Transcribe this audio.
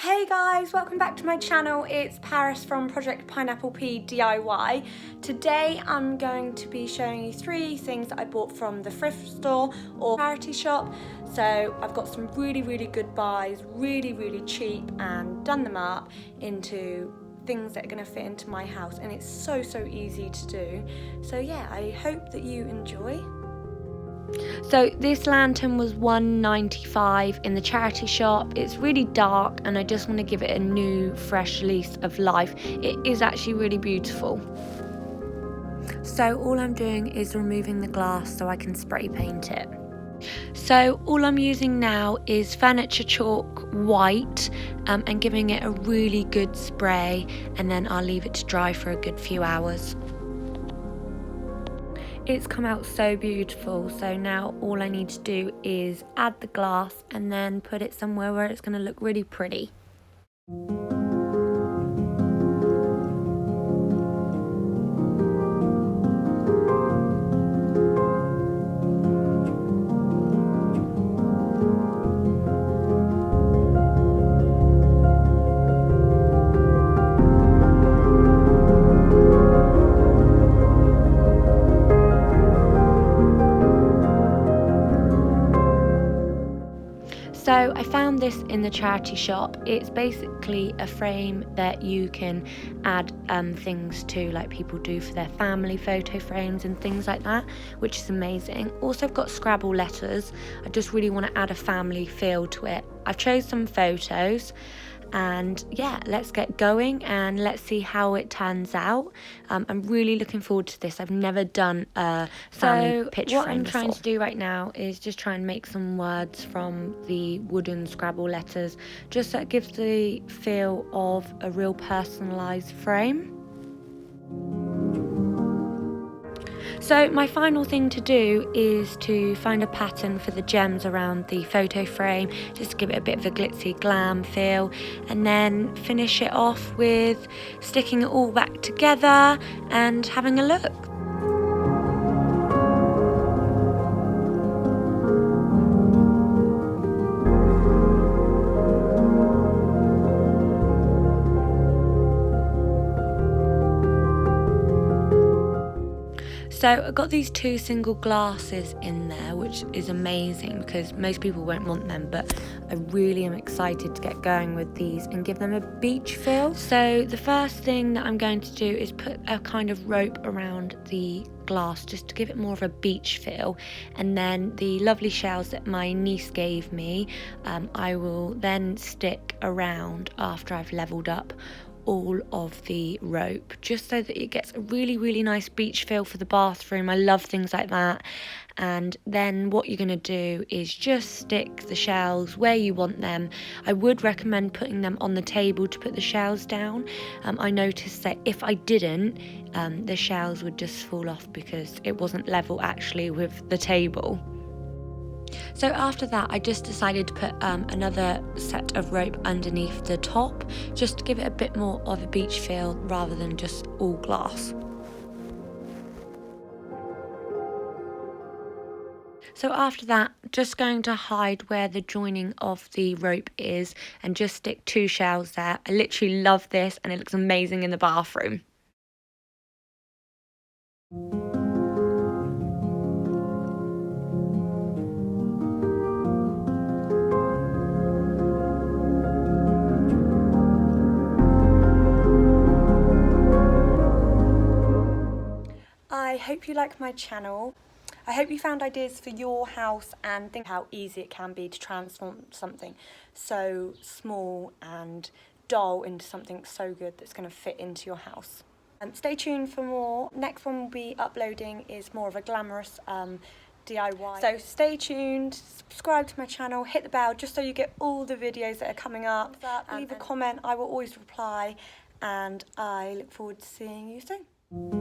Hey guys, welcome back to my channel. It's Paris from Project Pineapple Pea DIY. Today I'm going to be showing you 3 things that I bought from the thrift store or charity shop. So I've got some really good buys, really cheap, and done them up into things that are going to fit into my house, and it's so easy to do. So yeah, I hope that you enjoy. So this lantern was £1.95 in the charity shop. It's really dark and I just want to give it a new fresh lease of life. It is actually really beautiful. So all I'm doing is removing the glass so I can spray paint it. So all I'm using now is furniture chalk white and giving it a really good spray, and then I'll leave it to dry for a good few hours. It's come out so beautiful, so now all I need to do is add the glass and then put it somewhere where it's going to look really pretty. So I found this in the charity shop. It's basically a frame that you can add things to, like people do for their family photo frames and things like that, which is amazing. Also, I've got Scrabble letters. I just really want to add a family feel to it. I've chosen some photos, and yeah, let's get going and let's see how it turns out. I'm really looking forward to this. I've never done a family picture frame before. What I'm trying to do right now is just try and make some words from the wooden Scrabble letters, just so it gives the feel of a real personalised frame. So my final thing to do is to find a pattern for the gems around the photo frame, just to give it a bit of a glitzy glam feel, and then finish it off with sticking it all back together and having a look. So I got these 2 single glasses in there, which is amazing because most people won't want them, but I really am excited to get going with these and give them a beach feel. So the first thing that I'm going to do is put a kind of rope around the glass just to give it more of a beach feel, and then the lovely shells that my niece gave me I will then stick around after I've leveled up all of the rope, just so that it gets a really nice beach feel for the bathroom. I love things like that. And then what you're going to do is just stick the shells where you want them. I would recommend putting them on the table to put the shells down. I noticed that if I didn't, the shells would just fall off because it wasn't level actually with the table. So after that, I just decided to put another set of rope underneath the top, just to give it a bit more of a beach feel rather than just all glass. So after that, just going to hide where the joining of the rope is and just stick 2 shells there. I literally love this and it looks amazing in the bathroom. I hope you like my channel. I hope you found ideas for your house and think how easy it can be to transform something so small and dull into something so good that's going to fit into your house. Stay tuned for more. Next one we'll be uploading is more of a glamorous DIY. So stay tuned, subscribe to my channel, hit the bell just so you get all the videos that are coming up. Leave a comment, I will always reply, and I look forward to seeing you soon.